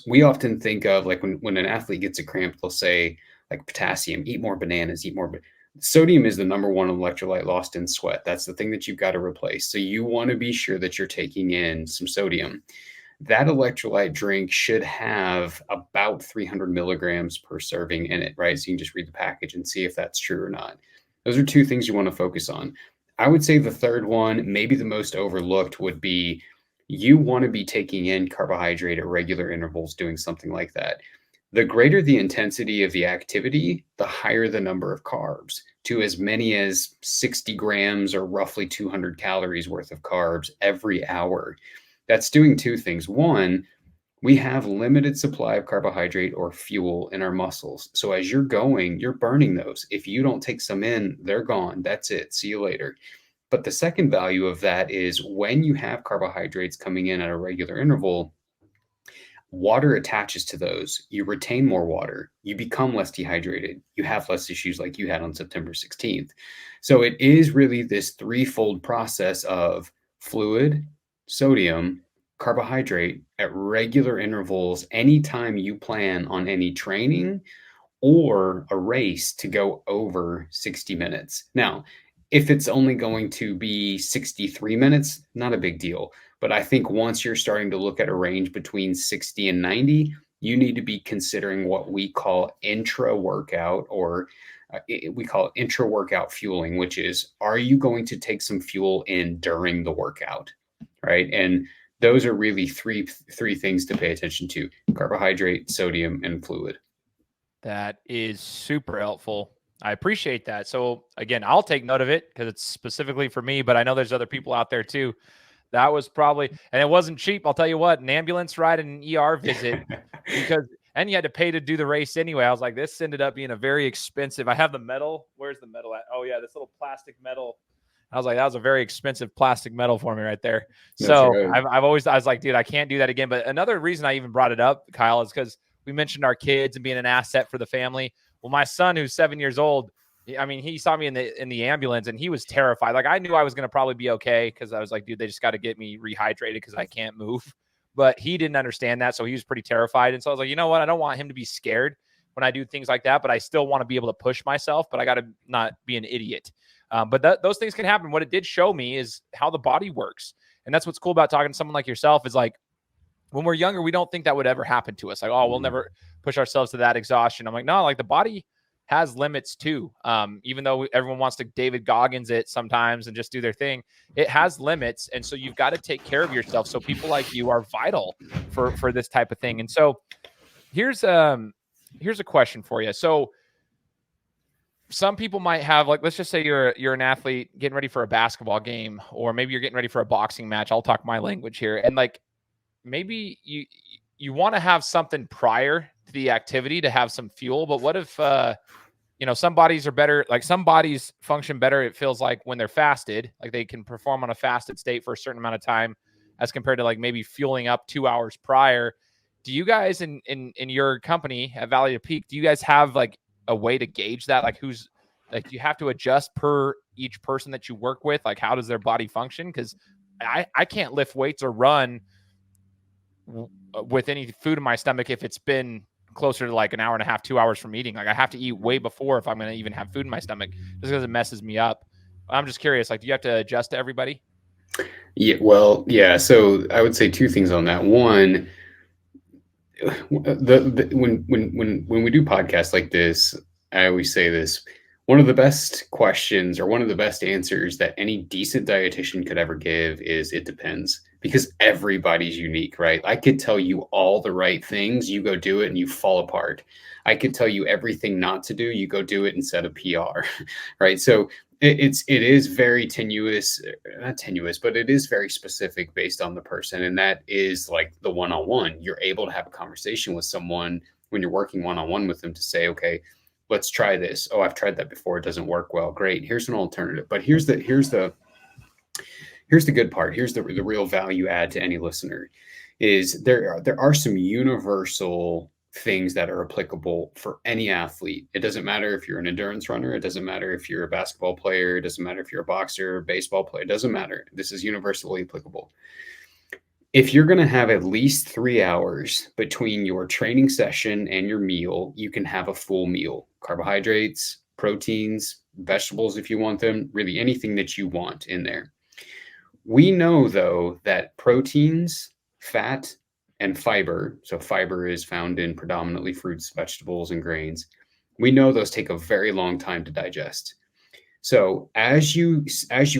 we often think of, like, when an athlete gets a cramp, they'll say like potassium, eat more bananas, eat more. Sodium is the number one electrolyte lost in sweat. That's the thing that you've got to replace. So you want to be sure that you're taking in some sodium. That electrolyte drink should have about 300 milligrams per serving in it, right? So you can just read the package and see if that's true or not. Those are two things you want to focus on. I would say the third one, maybe the most overlooked, would be you want to be taking in carbohydrate at regular intervals, doing something like that. The greater the intensity of the activity, the higher the number of carbs, to as many as 60 grams or roughly 200 calories worth of carbs every hour. That's doing two things. One, We have limited supply of carbohydrate or fuel in our muscles. So as you're going, you're burning those. If you don't take some in, they're gone. That's it. See you later. But the second value of that is when you have carbohydrates coming in at a regular interval, water attaches to those. You retain more water. You become less dehydrated. You have less issues like you had on September 16th. So it is really this threefold process of fluid, sodium, carbohydrate at regular intervals anytime you plan on any training or a race to go over 60 minutes. Now, if it's only going to be 63 minutes, not a big deal. But I think once you're starting to look at a range between 60 and 90, you need to be considering what we call intra workout, or we call it intra workout fueling, which is, are you going to take some fuel in during the workout? Right. And those are really three things to pay attention to: carbohydrate, sodium, and fluid. That is super helpful. I appreciate that. So again, I'll take note of it because it's specifically for me, but I know there's other people out there too. That was probably, and it wasn't cheap. I'll tell you what, an ambulance ride and an ER visit and you had to pay to do the race anyway. I was like, this ended up being a very expensive. I have the medal. Where's the medal at? Oh yeah, this little plastic medal. I was like, that was a very expensive plastic medal for me right there. So I was like, dude, I can't do that again. But another reason I even brought it up, Kyle, is because we mentioned our kids and being an asset for the family. Well, my son, who's 7 years old, I mean, he saw me in the ambulance and he was terrified. Like, I knew I was going to probably be okay because I was like, dude, they just got to get me rehydrated because I can't move. But he didn't understand that, so he was pretty terrified. And so I was like, you know what? I don't want him to be scared when I do things like that, but I still want to be able to push myself, but I got to not be an idiot. But those things can happen. What it did show me is how the body works. And that's what's cool about talking to someone like yourself is like, when we're younger, we don't think that would ever happen to us. Like, oh, we'll never push ourselves to that exhaustion. I'm like, no, like the body has limits too. Even though everyone wants to David Goggins it sometimes and just do their thing, it has limits. And so you've got to take care of yourself. So people like you are vital for this type of thing. And so here's a question for you. So some people might have, like, let's just say you're an athlete getting ready for a basketball game, or maybe you're getting ready for a boxing match. I'll talk my language here. And like, maybe you want to have something prior to the activity to have some fuel, but what if, some bodies are better, like some bodies function better, it feels like, when they're fasted, like they can perform on a fasted state for a certain amount of time as compared to like maybe fueling up 2 hours prior. Do you guys in your company at Valley to Peak, do you guys have like a way to gauge that? Like, who's like, you have to adjust per each person that you work with? Like, how does their body function? Because I can't lift weights or run with any food in my stomach if it's been closer to like an hour and a half, 2 hours from eating. Like, I have to eat way before if I'm going to even have food in my stomach, just because it messes me up. I'm just curious, like, do you have to adjust to everybody? Yeah, well, yeah. So I would say two things on that. One, when we do podcasts like this, I always say this: one of the best questions or one of the best answers that any decent dietitian could ever give is, it depends, because everybody's unique, right? I could tell you all the right things, you go do it and you fall apart. I could tell you everything not to do, you go do it and set a PR, right? So it is very tenuous, not tenuous, but it is very specific based on the person. And that is like the one-on-one. You're able to have a conversation with someone when you're working one-on-one with them to say, okay, let's try this. Oh, I've tried that before. It doesn't work well. Great. Here's an alternative. But here's the good part. Here's the real value add to any listener is there are some universal things that are applicable for any athlete. It doesn't matter if you're an endurance runner. It doesn't matter if you're a basketball player. It doesn't matter if you're a boxer, baseball player. It doesn't matter. This is universally applicable. If you're going to have at least 3 hours between your training session and your meal, you can have a full meal: carbohydrates, proteins, vegetables if you want them, really anything that you want in there. We know, though, that proteins, fat, and fiber, so fiber is found in predominantly fruits, vegetables, and grains. We know those take a very long time to digest. So as you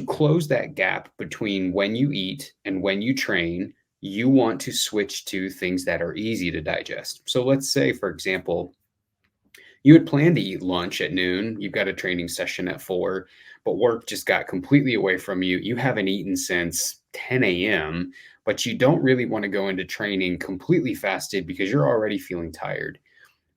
close that gap between when you eat and when you train, you want to switch to things that are easy to digest. So let's say, for example, you had planned to eat lunch at noon. You've got a training session at 4, but work just got completely away from you. You haven't eaten since 10 a.m., but you don't really want to go into training completely fasted because you're already feeling tired.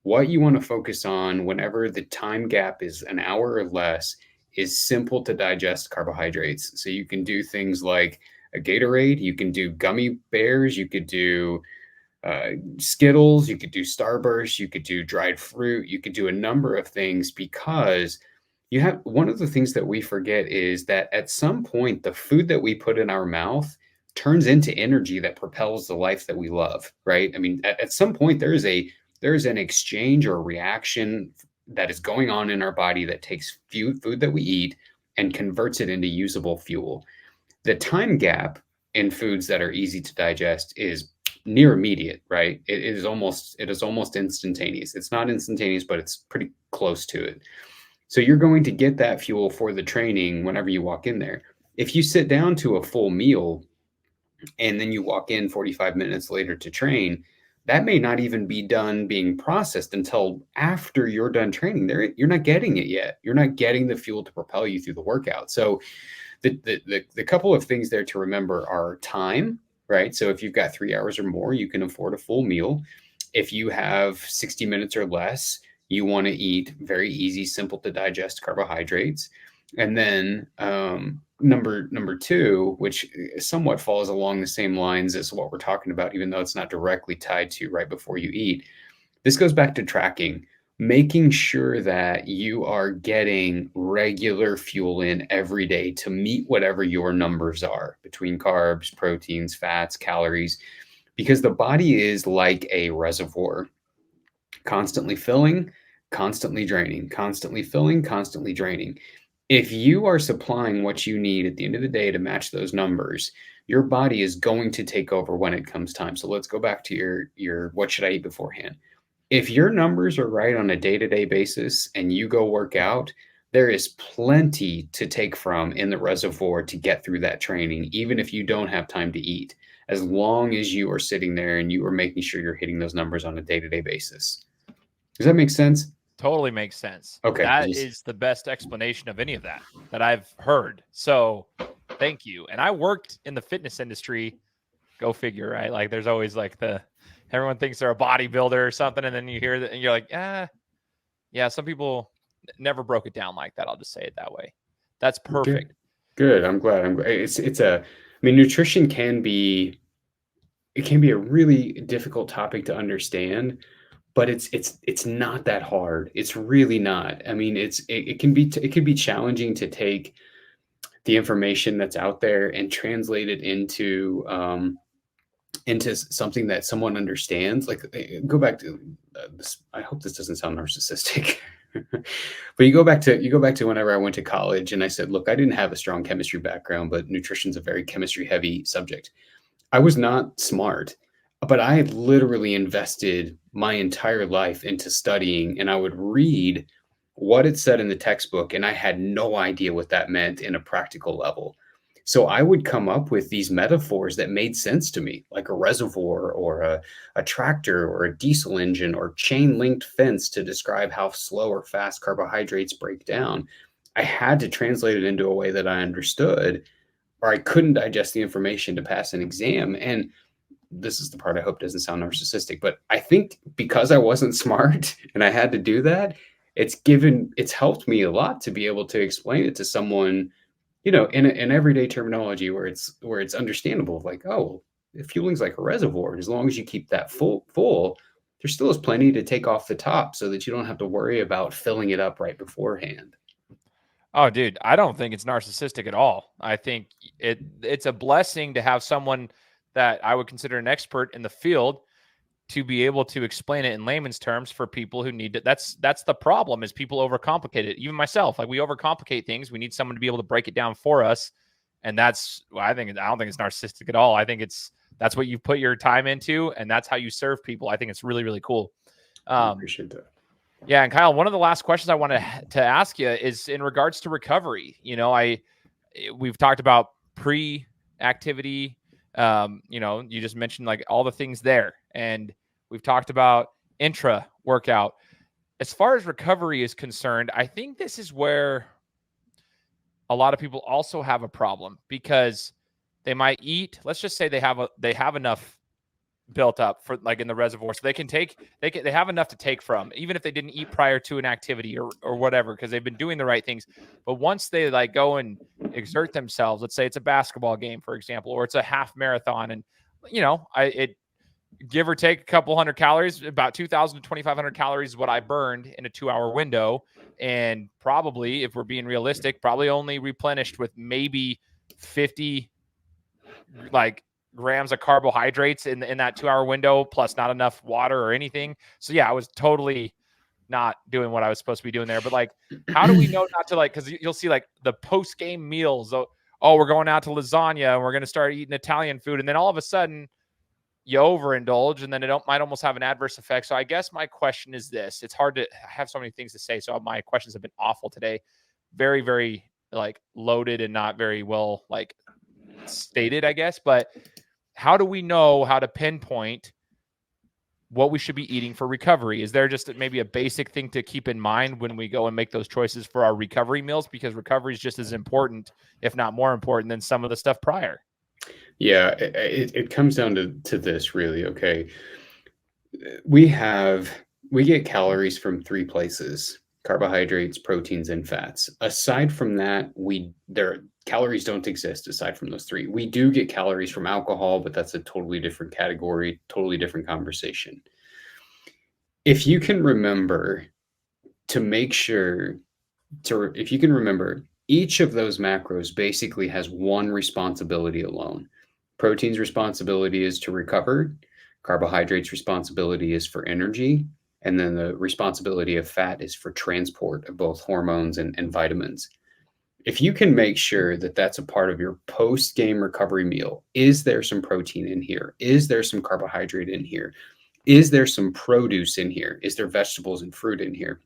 What you want to focus on whenever the time gap is an hour or less is simple to digest carbohydrates. So you can do things like a Gatorade, you can do gummy bears, you could do Skittles, you could do Starburst, you could do dried fruit, you could do a number of things, because you have one of the things that we forget is that at some point the food that we put in our mouth turns into energy that propels the life that we love, right? I mean, at some point there's an exchange or a reaction that is going on in our body that takes food that we eat and converts it into usable fuel. The time gap in foods that are easy to digest is near immediate, right? It is almost instantaneous. It's not instantaneous, but it's pretty close to it. So you're going to get that fuel for the training whenever you walk in there. If you sit down to a full meal and then you walk in 45 minutes later to train, that may not even be done being processed until after you're done training. There, you're not getting it yet. You're not getting the fuel to propel you through the workout. So the couple of things there to remember are time, right? So if you've got 3 hours or more, you can afford a full meal. If you have 60 minutes or less, you want to eat very easy, simple to digest carbohydrates. And then number two, which somewhat falls along the same lines as what we're talking about, even though it's not directly tied to right before you eat. This goes back to tracking, making sure that you are getting regular fuel in every day to meet whatever your numbers are between carbs, proteins, fats, calories, because the body is like a reservoir, constantly filling, constantly draining, constantly filling, constantly draining. If you are supplying what you need at the end of the day to match those numbers, your body is going to take over when it comes time. So let's go back to your what should I eat beforehand? If your numbers are right on a day-to-day basis and you go work out, there is plenty to take from in the reservoir to get through that training, even if you don't have time to eat, as long as you are sitting there and you are making sure you're hitting those numbers on a day-to-day basis. Does that make sense? Totally makes sense. Okay. That is the best explanation of any of that I've heard. So thank you. And I worked in the fitness industry. Go figure, right? Like there's always like everyone thinks they're a bodybuilder or something. And then you hear that and you're like, yeah, some people never broke it down like that. I'll just say it that way. That's perfect. Good. I'm glad. I mean, nutrition can be a really difficult topic to understand, but it's not that hard. It's really not. I mean, it can be challenging to take the information that's out there and translate it into something that someone understands. Like, go back to this. I hope this doesn't sound narcissistic, but you go back to whenever I went to college and I said, look, I didn't have a strong chemistry background, but nutrition's a very chemistry heavy subject. I was not smart, but I had literally invested my entire life into studying, and I would read what it said in the textbook, and I had no idea what that meant in a practical level. So I would come up with these metaphors that made sense to me, like a reservoir or a tractor or a diesel engine or chain linked fence to describe how slow or fast carbohydrates break down. I had to translate it into a way that I understood, or I couldn't digest the information to pass an exam. And this is the part I hope doesn't sound narcissistic, but I think because I wasn't smart and I had to do that, it's helped me a lot to be able to explain it to someone, in everyday terminology where it's understandable. Like, oh, fueling's like a reservoir. And as long as you keep that full, there still is plenty to take off the top so that you don't have to worry about filling it up right beforehand. Oh, dude, I don't think it's narcissistic at all. I think it's a blessing to have someone that I would consider an expert in the field to be able to explain it in layman's terms for people who need it. That's the problem, is people overcomplicate it. Even myself, like, we overcomplicate things. We need someone to be able to break it down for us. And that's, I don't think it's narcissistic at all. I think that's what you put your time into, and that's how you serve people. I think it's really, really cool. I appreciate that. Yeah. And Kyle, one of the last questions I wanted to ask you is in regards to recovery. We've talked about pre-activity. You just mentioned like all the things there, and we've talked about intra workout. As far as recovery is concerned, I think this is where a lot of people also have a problem, because they might eat. Let's just say they have enough built up for like in the reservoir, so they have enough to take from, even if they didn't eat prior to an activity or whatever, because they've been doing the right things. But once they like go and exert themselves, let's say it's a basketball game, for example, or it's a half marathon, and it give or take a couple hundred calories, about 2,000 to 2,500 calories is what I burned in a 2-hour window. And probably, if we're being realistic, probably only replenished with maybe 50 like grams of carbohydrates in that 2-hour window, plus not enough water or anything. So yeah, I was totally not doing what I was supposed to be doing there. But like, how do we know not to like, because you'll see like the post-game meals. Oh, we're going out to lasagna and we're going to start eating Italian food. And then all of a sudden, you overindulge, and then it might almost have an adverse effect. So I guess my question is this. It's hard to have so many things to say. So my questions have been awful today. Very, very like loaded and not very well like stated, I guess. But how do we know how to pinpoint what we should be eating for recovery? Is there just maybe a basic thing to keep in mind when we go and make those choices for our recovery meals? Because recovery is just as important, if not more important, than some of the stuff prior. Yeah, it comes down to this really. Okay. We get calories from three places: carbohydrates, proteins, and fats. Aside from that, calories don't exist aside from those three. We do get calories from alcohol, but that's a totally different category, totally different conversation. If you can remember if you can remember, each of those macros basically has one responsibility alone. Protein's responsibility is to recover. Carbohydrates' responsibility is for energy. And then the responsibility of fat is for transport of both hormones and vitamins. If you can make sure that that's a part of your post-game recovery meal, is there some protein in here? Is there some carbohydrate in here? Is there some produce in here? Is there vegetables and fruit in here?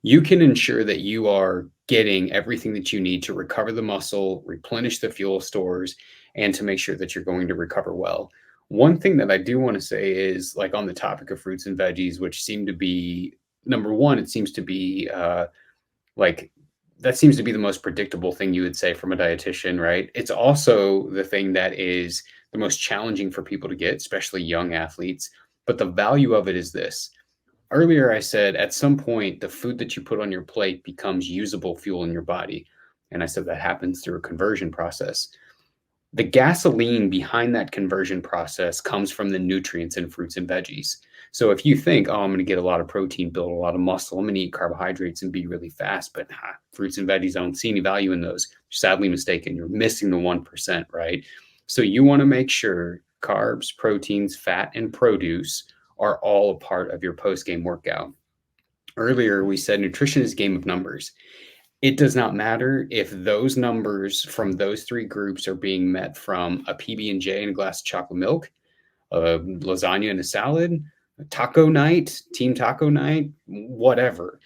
You can ensure that you are getting everything that you need to recover the muscle, replenish the fuel stores, and to make sure that you're going to recover well. One thing that I do want to say is, like, on the topic of fruits and veggies, which seem to be number one, it seems to be that seems to be the most predictable thing you would say from a dietitian, right? It's also the thing that is the most challenging for people to get, especially young athletes. But the value of it is this. Earlier, I said at some point, the food that you put on your plate becomes usable fuel in your body. And I said that happens through a conversion process. The gasoline behind that conversion process comes from the nutrients in fruits and veggies. So if you think, oh, I'm going to get a lot of protein, build a lot of muscle, I'm going to eat carbohydrates and be really fast, but fruits and veggies, I don't see any value in those. You're sadly mistaken. You're missing the 1%, right? So you want to make sure carbs, proteins, fat, and produce are all a part of your post-game workout. Earlier, we said nutrition is a game of numbers. It does not matter if those numbers from those three groups are being met from a PB&J and a glass of chocolate milk, a lasagna and a salad, a taco night, team taco night, whatever.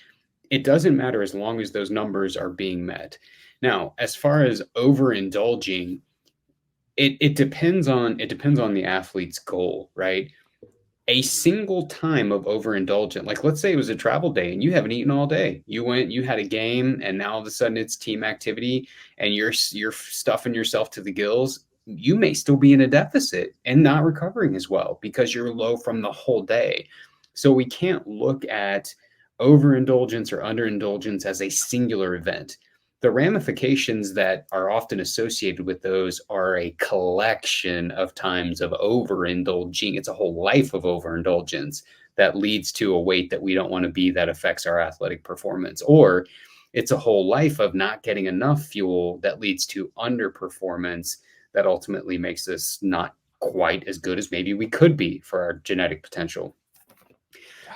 It doesn't matter as long as those numbers are being met. Now, as far as overindulging, it depends on the athlete's goal, right? A single time of overindulgent, like let's say it was a travel day and you haven't eaten all day. You went, you had a game, and now all of a sudden it's team activity and you're stuffing yourself to the gills. You may still be in a deficit and not recovering as well because you're low from the whole day. So we can't look at overindulgence or underindulgence as a singular event. The ramifications that are often associated with those are a collection of times of overindulging. It's a whole life of overindulgence that leads to a weight that we don't want to be, that affects our athletic performance. Or it's a whole life of not getting enough fuel that leads to underperformance that ultimately makes us not quite as good as maybe we could be for our genetic potential.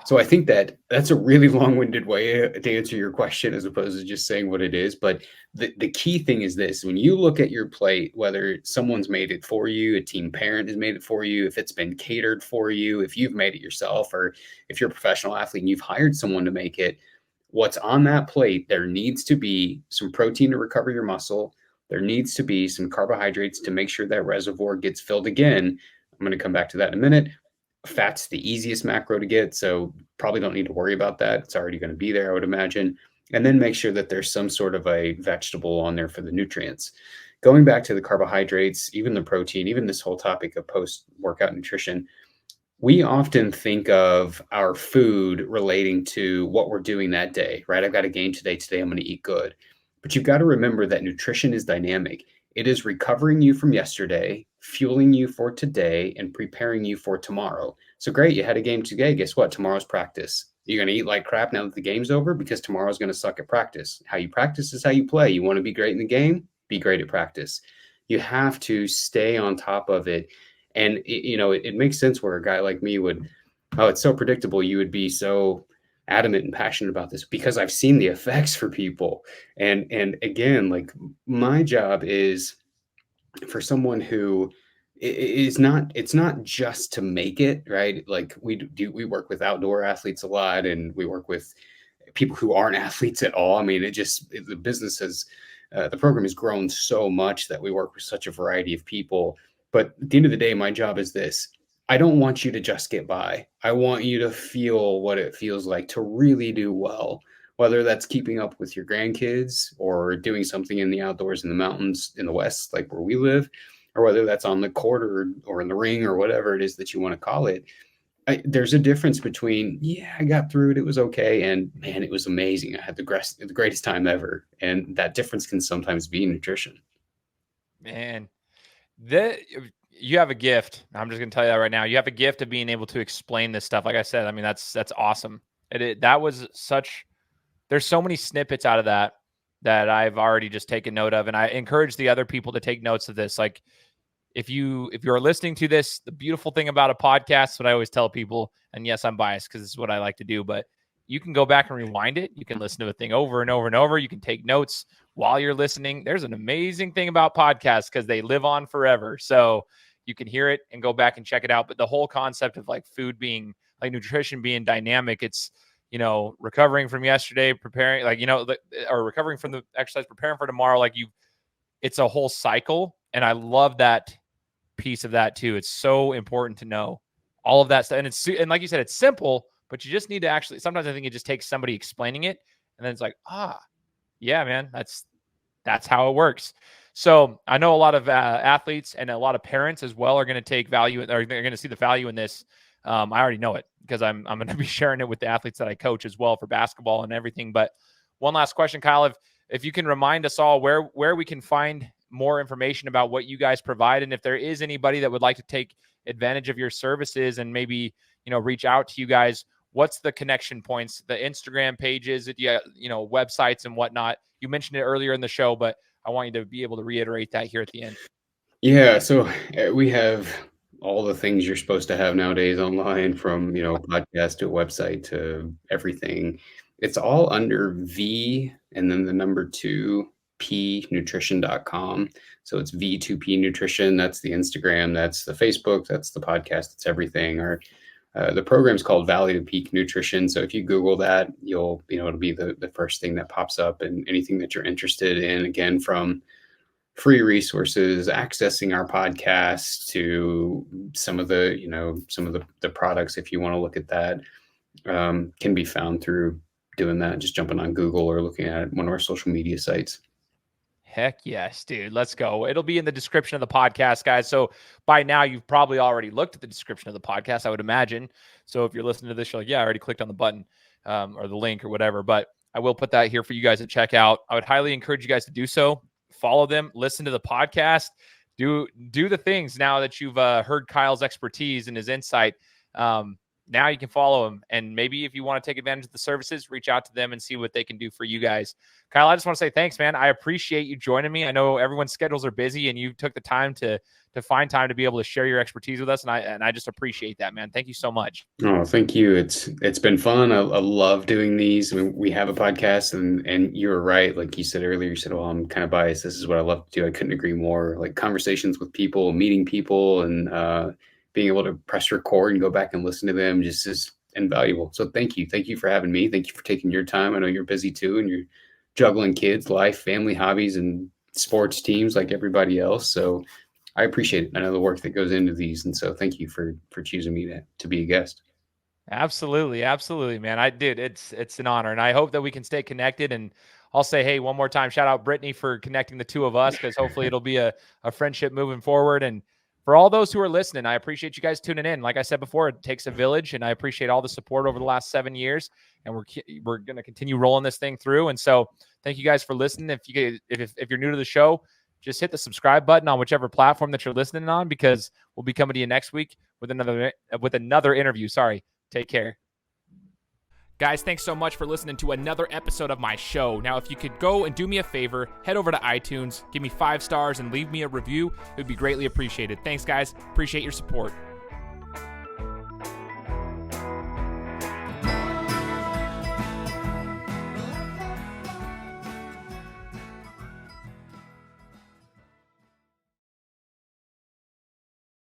So I think that that's a really long-winded way to answer your question as opposed to just saying what it is. But the key thing is this: when you look at your plate, whether someone's made it for you, a team parent has made it for you, if it's been catered for you, if you've made it yourself, or if you're a professional athlete and you've hired someone to make it, what's on that plate, there needs to be some protein to recover your muscle. There needs to be some carbohydrates to make sure that reservoir gets filled again. I'm going to come back to that in a minute. Fat's the easiest macro to get, so probably don't need to worry about that. It's already going to be there, I would imagine. And then make sure that there's some sort of a vegetable on there for the nutrients. going back to the carbohydrates, even the protein, even this whole topic of post-workout nutrition, we often think of our food relating to what we're doing that day, right? I've got a game today. Today, I'm going to eat good. But you've got to remember that nutrition is dynamic. It is recovering you from yesterday, fueling you for today, and preparing you for tomorrow. So great, you had a game today. Guess what? Tomorrow's practice. You're going to eat like crap now that the game's over because tomorrow's going to suck at practice. How you practice is how you play. You want to be great in the game? Be great at practice. You have to stay on top of it. And it makes sense where a guy like me would, oh, it's so predictable. You would be so adamant and passionate about this because I've seen the effects for people. And again, like my job is for someone who is not, it's not just to make it, right? Like we work with outdoor athletes a lot, and we work with people who aren't athletes at all. I mean, the business has, the program has grown so much that we work with such a variety of people. But at the end of the day, my job is this. I don't want you to just get by. I want you to feel what it feels like to really do well, whether that's keeping up with your grandkids or doing something in the outdoors in the mountains in the West, like where we live, or whether that's on the court or in the ring or whatever it is that you want to call it. There's a difference between, yeah, I got through it, it was okay, and man, it was amazing. I had the greatest time ever. And that difference can sometimes be nutrition. Man, you have a gift. I'm just going to tell you that right now. You have a gift of being able to explain this stuff. Like I said, I mean, that's awesome. That was such, there's so many snippets out of that I've already just taken note of. And I encourage the other people to take notes of this. Like, if you're listening to this, the beautiful thing about a podcast, what I always tell people, and yes, I'm biased because this is what I like to do, but you can go back and rewind it. You can listen to a thing over and over and over. You can take notes while you're listening. There's an amazing thing about podcasts because they live on forever. So you can hear it and go back and check it out. But the whole concept of like food being, like nutrition being dynamic, it's, recovering from yesterday, preparing, or recovering from the exercise, preparing for tomorrow. Like it's a whole cycle. And I love that piece of that too. It's so important to know all of that stuff. And like you said, it's simple, but you just need to actually, sometimes I think it just takes somebody explaining it. And then it's like, yeah, man, that's how it works. So I know a lot of athletes and a lot of parents as well are going to take value, or they're going to see the value in this. I already know it because I'm going to be sharing it with the athletes that I coach as well for basketball and everything. But one last question, Kyle, if you can remind us all where we can find more information about what you guys provide, and if there is anybody that would like to take advantage of your services and maybe reach out to you guys, what's the connection points, the Instagram pages, websites and whatnot? You mentioned it earlier in the show, but I want you to be able to reiterate that here at the end. Yeah, so we have all the things you're supposed to have nowadays online, from podcast to a website to everything. It's all under V and then the number 2pnutrition.com. So it's V2P Nutrition. That's the Instagram, that's the Facebook, that's the podcast, that's everything. The program's called Valley to Peak Nutrition. So if you Google that, it'll be the first thing that pops up, and anything that you're interested in, again, from free resources, accessing our podcast, to some of the products, if you want to look at that, can be found through doing that, just jumping on Google or looking at one of our social media sites. Heck yes, dude. Let's go. It'll be in the description of the podcast, guys. So by now you've probably already looked at the description of the podcast, I would imagine. So if you're listening to this, you're like, yeah, I already clicked on the button or the link or whatever, but I will put that here for you guys to check out. I would highly encourage you guys to do so. Follow them, listen to the podcast, do the things now that you've heard Kyle's expertise and his insight. Now you can follow him, and maybe if you want to take advantage of the services, reach out to them and see what they can do for you guys. Kyle, I just want to say thanks, man. I appreciate you joining me. I know everyone's schedules are busy, and you took the time to find time to be able to share your expertise with us, and I just appreciate that, man. Thank you so much. Oh, thank you. It's been fun. I love doing these. I mean, we have a podcast, and you were right. Like you said earlier, you said, well, I'm kind of biased. This is what I love to do. I couldn't agree more. Like conversations with people, meeting people, and being able to press record and go back and listen to them just is invaluable. So thank you. Thank you for having me. Thank you for taking your time. I know you're busy too, and you're juggling kids, life, family, hobbies, and sports teams like everybody else. So I appreciate it. I know the work that goes into these. And so thank you for choosing me to be a guest. Absolutely, absolutely, man. It's an honor, and I hope that we can stay connected. And I'll say, hey, one more time, shout out Brittany for connecting the two of us, because hopefully it'll be a friendship moving forward. And for all those who are listening, I appreciate you guys tuning in. Like I said before, it takes a village, and I appreciate all the support over the last 7 years. And we're going to continue rolling this thing through. And so, thank you guys for listening. If you're new to the show, just hit the subscribe button on whichever platform that you're listening on, because we'll be coming to you next week with another interview. Sorry. Take care. Guys, thanks so much for listening to another episode of my show. Now, if you could go and do me a favor, head over to iTunes, give me 5 stars, and leave me a review, it would be greatly appreciated. Thanks, guys. Appreciate your support.